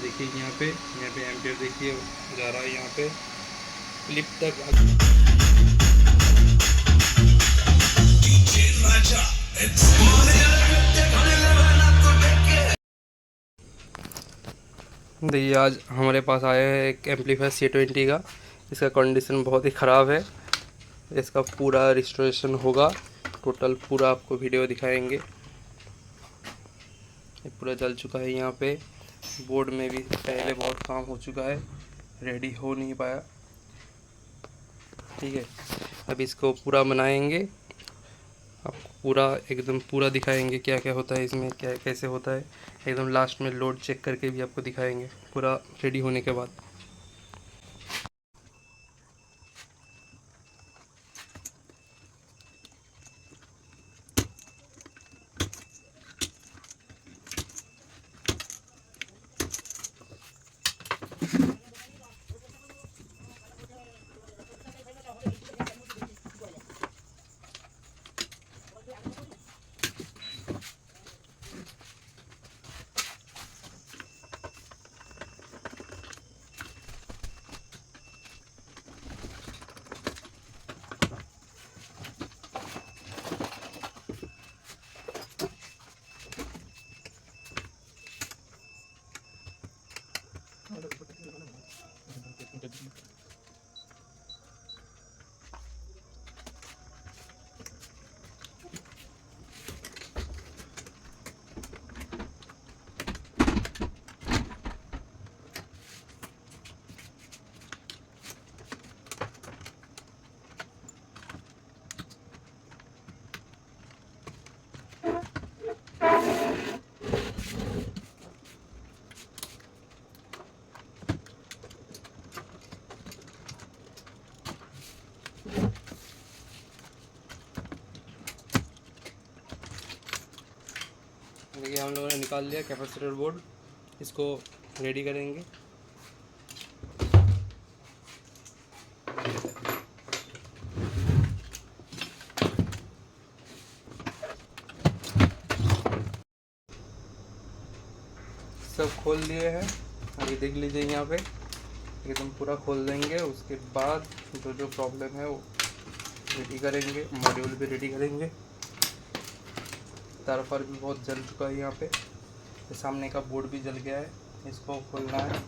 देखिए यहाँ पे एम्पियर देखिए जा रहा है यहाँ पे क्लिप तक। देखिए आज हमारे पास आया है एक एम्पलीफायर C20 का। इसका कंडीशन बहुत ही ख़राब है। इसका पूरा रिस्टोरेशन होगा, टोटल पूरा आपको वीडियो दिखाएंगे। ये पूरा जल चुका है। यहाँ पे बोर्ड में भी पहले बहुत काम हो चुका है, रेडी हो नहीं पाया। ठीक है, अब इसको पूरा बनाएंगे, आपको पूरा एकदम पूरा दिखाएंगे क्या क्या होता है इसमें, क्या कैसे होता है। एकदम लास्ट में लोड चेक करके भी आपको दिखाएंगे पूरा रेडी होने के बाद। देखिए हम लोगों ने निकाल लिया कैपेसिटर बोर्ड, इसको रेडी करेंगे। सब खोल लिए हैं, अभी देख लीजिए यहाँ पे एकदम पूरा खोल देंगे। उसके बाद जो जो प्रॉब्लम है वो रेडी करेंगे, मॉड्यूल भी रेडी करेंगे। तार फार भी बहुत जल चुका है यहाँ पे, सामने का बोर्ड भी जल गया है, इसको खोलना है।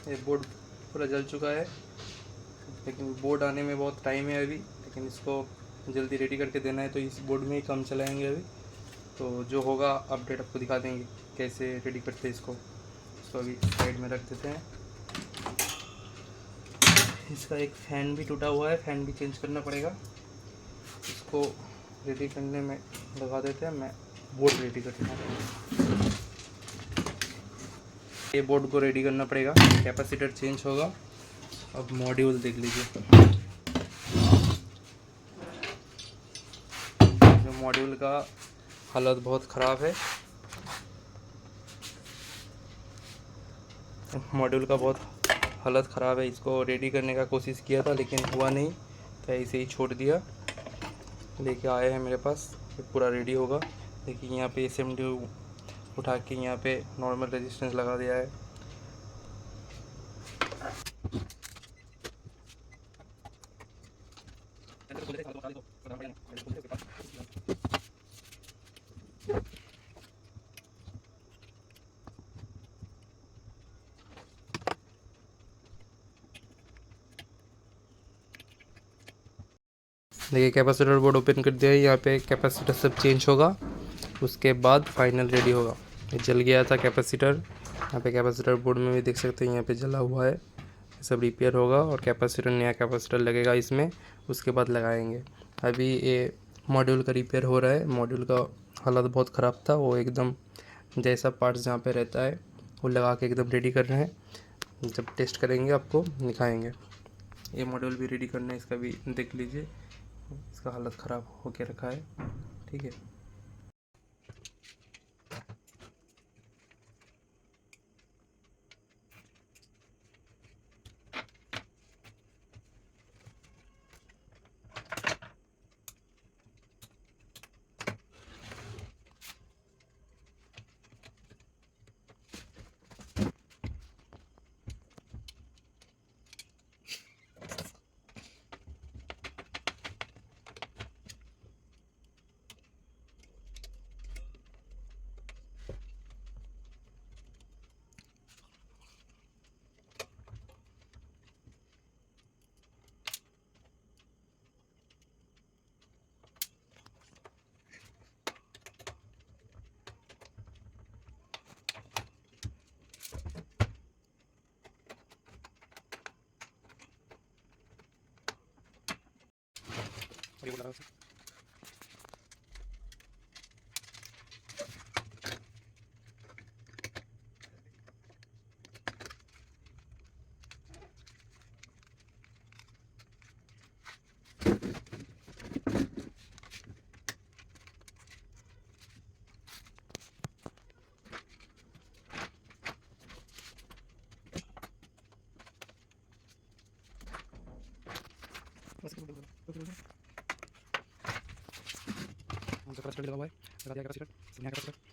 ये बोर्ड पूरा जल चुका है, लेकिन बोर्ड आने में बहुत टाइम है अभी, लेकिन इसको जल्दी रेडी करके देना है, तो इस बोर्ड में ही काम चलाएंगे अभी। तो जो होगा अपडेट आपको दिखा देंगे कैसे रेडी करते हैं इसको अभी साइड में रख देते हैं। इसका एक फ़ैन भी टूटा हुआ है, फ़ैन भी चेंज करना पड़ेगा। इसको रेडी करने में लगा देते हैं, मैं बोर्ड रेडी करता हूँ। ये बोर्ड को रेडी करना पड़ेगा, कैपेसिटर चेंज होगा। अब मॉड्यूल देख लीजिए, जो मॉड्यूल का हालत बहुत ख़राब है। मॉड्यूल का बहुत हालत ख़राब है। इसको रेडी करने का कोशिश किया था लेकिन हुआ नहीं, तो ऐसे ही छोड़ दिया। लेके आए हैं मेरे पास, ये पूरा रेडी होगा। देखिए यहाँ पे SMD उठा के यहाँ पे नॉर्मल रेजिस्टेंस लगा दिया है। देखिए कैपेसिटर बोर्ड ओपन कर दिया है, यहाँ पे कैपेसिटर सब चेंज होगा, उसके बाद फाइनल रेडी होगा। ये जल गया था कैपेसिटर, यहाँ पे कैपेसिटर बोर्ड में भी देख सकते हैं यहाँ पे जला हुआ है। सब रिपेयर होगा और कैपेसिटर, नया कैपेसिटर लगेगा इसमें, उसके बाद लगाएंगे। अभी ये मॉड्यूल का रिपेयर हो रहा है। मॉड्यूल का हालत बहुत ख़राब था, वो एकदम जैसा पार्ट्स जहाँ पे रहता है वो लगा के एकदम रेडी कर रहे हैं। जब टेस्ट करेंगे आपको दिखाएंगे। ये मॉड्यूल भी रेडी करना है, इसका भी देख लीजिए, इसका हालत ख़राब होके रखा है। ठीक है। कैपेसिटर लगा हुआ है, लगा दिया कैपेसिटर, नया कैपेसिटर।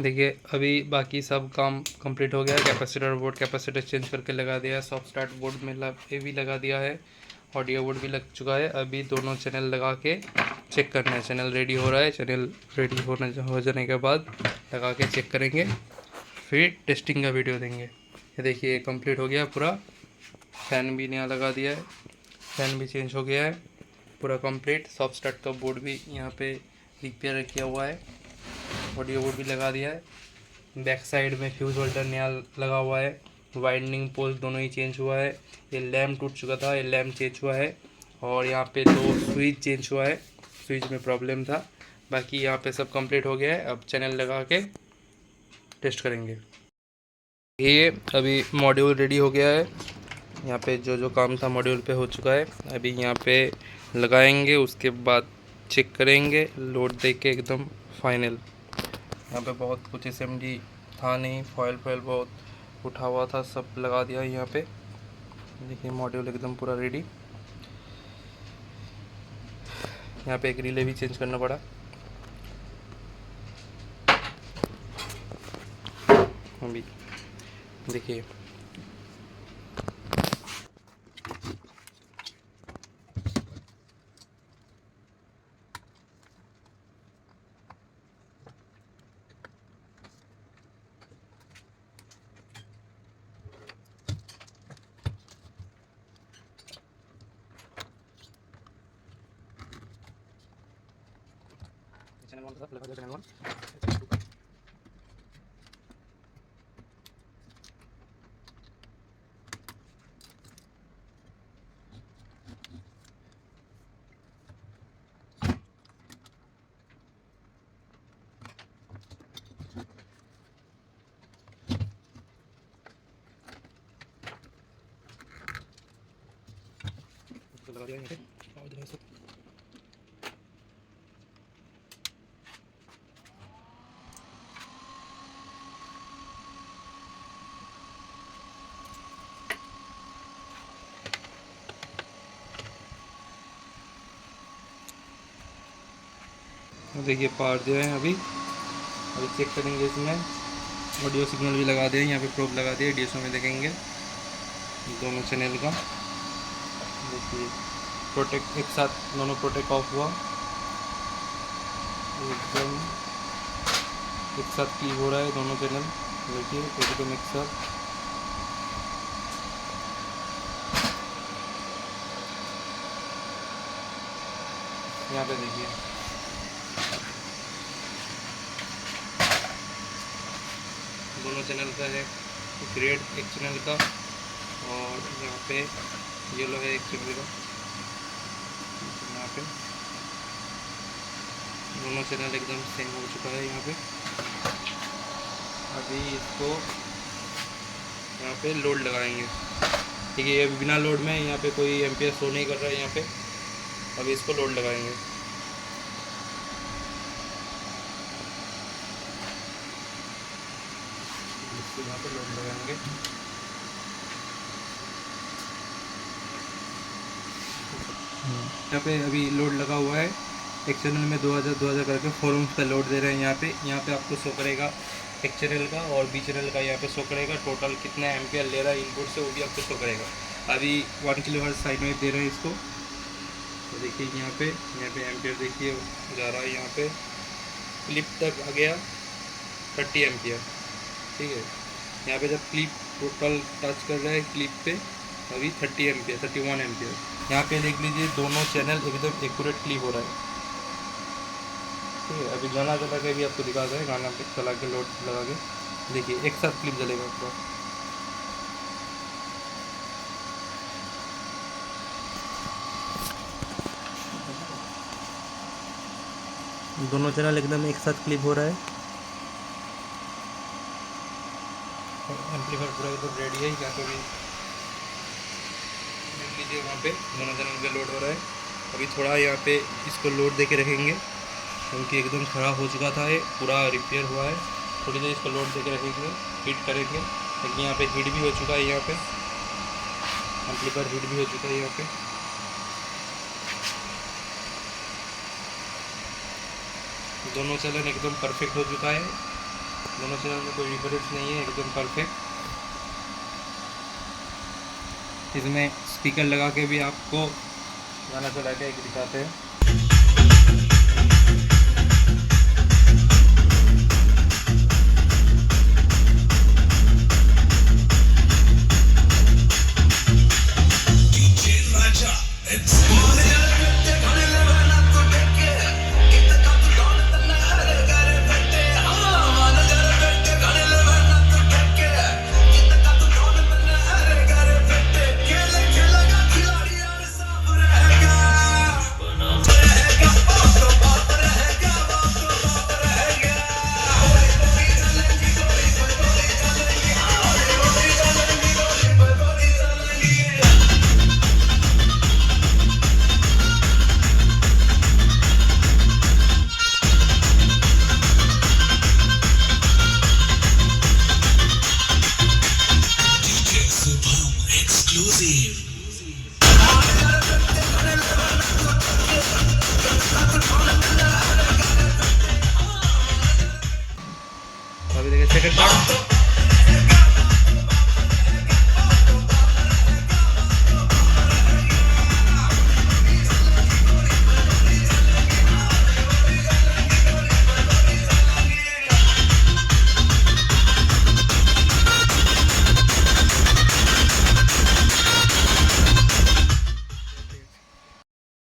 देखिए अभी बाकी सब काम कंप्लीट हो गया है। कैपेसिटर बोर्ड कैपेसिटर चेंज करके लगा दिया है। सॉफ्ट स्टार्ट बोर्ड में ये भी लगा दिया है। ऑडियो बोर्ड भी लग चुका है। अभी दोनों चैनल लगा के चेक करना है। चैनल रेडी हो रहा है। चैनल रेडी हो जाने के बाद लगा के चेक करेंगे, फिर टेस्टिंग का वीडियो देंगे। ये देखिए कंप्लीट हो गया पूरा। फ़ैन भी नया लगा दिया है, फ़ैन भी चेंज हो गया है पूरा कंप्लीट। सॉफ्ट स्टार्ट का बोर्ड भी यहाँ पे रिपेयर किया हुआ है। ऑडियो बोर्ड भी लगा दिया है। बैक साइड में फ्यूज होल्डर नया लगा हुआ है। वाइंडिंग पोस्ट दोनों ही चेंज हुआ है। ये लैम्प टूट चुका था, ये लैम्प चेंज हुआ है। और यहाँ पे 2 स्विच चेंज हुआ है, स्विच में प्रॉब्लम था। बाकी यहाँ पे सब कंप्लीट हो गया है। अब चैनल लगा के टेस्ट करेंगे। ये अभी मॉड्यूल रेडी हो गया है। यहाँ पे जो जो काम था मॉड्यूल पे हो चुका है। अभी यहाँ पे लगाएंगे, उसके बाद चेक करेंगे, लोड दे के एकदम फाइनल। यहाँ पे बहुत कुछ असेंबली था नहीं, फॉयल बहुत उठा हुआ था, सब लगा दिया यहाँ पे। देखिए मॉड्यूल एकदम पूरा रेडी। यहाँ पे एक रिले भी चेंज करना पड़ा। अभी देखिए चैनल 1 लगा दिया, चैनल 1 लगा दिया यहाँ पे। और इधर से देखिए पार दिया है। अभी चेक करेंगे, इसमें ऑडियो सिग्नल भी लगा दिया, यहाँ पे प्रोब लगा दिया, डीएसओ में देखेंगे दोनों चैनल का। देखिए प्रोटेक्ट एक साथ दोनों प्रोटेक्ट ऑफ हुआ, एकदम एक साथ क्लिक हो रहा है दोनों चैनल। देखिए एकदम एक साथ। यहाँ पे देखिए दोनों चैनल का है, ग्रेड एक चैनल का, और यहाँ पे येलो है एक चैनल का। यहाँ पे दोनों चैनल एकदम सेम हो चुका है यहाँ पे। अभी इसको यहाँ पे लोड लगाएंगे। ठीक है, ये बिना लोड में यहाँ पे कोई एम्पियर शो नहीं कर रहा है यहाँ पे। अभी इसको लोड लगाएंगे। यहाँ पे लोड लगाएंगे। यहाँ पे अभी लोड लगा हुआ है। एक चैनल में 2000 करके 4 ohms का लोड दे रहे हैं यहाँ पे आपको शो करेगा एक चैनल का, और बी चैनल का यहाँ पे शो करेगा टोटल कितना एम्पियर ले रहा है इनपुट से, वो भी आपको शो करेगा। अभी 1 kHz साइन वेव दे रहे हैं इसको। तो देखिए यहाँ पे एम्पियर देखिए जा रहा है। यहाँ पे क्लिप तक आ गया 30 एम्पियर। ठीक है, यहाँ पे जब क्लिप टोटल टच कर रहा है क्लिप पे अभी 30 एम्पियर 31 एम्पियर। यहाँ पे देख लीजिए दोनों चैनल एकदम एक्यूरेट क्लिप हो रहा है। ठीक है, अभी गाना चला के भी आपको दिखा दें, गाना पे चला के लोड लगा के देखिए एक साथ क्लिप जलेगा आपका। दोनों चैनल एकदम एक साथ क्लिप हो रहा है। एम्पलीफायर पूरा एकदम रेडी है। यहाँ पे भी देख लीजिए वहाँ पे दोनों चैनल पे लोड हो रहा है। अभी थोड़ा यहाँ पे इसको लोड दे के रखेंगे क्योंकि एकदम ख़राब हो चुका था, ये पूरा रिपेयर हुआ है। थोड़ी देर इसको लोड दे के रखेंगे, हीट करेंगे। लेकिन यहाँ पे हीट भी हो चुका है, यहाँ पे एम्पलीफायर हीट भी हो चुका है यहाँ पे। दोनों चैनल एकदम परफेक्ट हो चुका है। दोनों चैनल में कोई डिफरेंस नहीं है, एकदम परफेक्ट। इसमें स्पीकर लगा के भी आपको गाना चला के दिखाते हैं।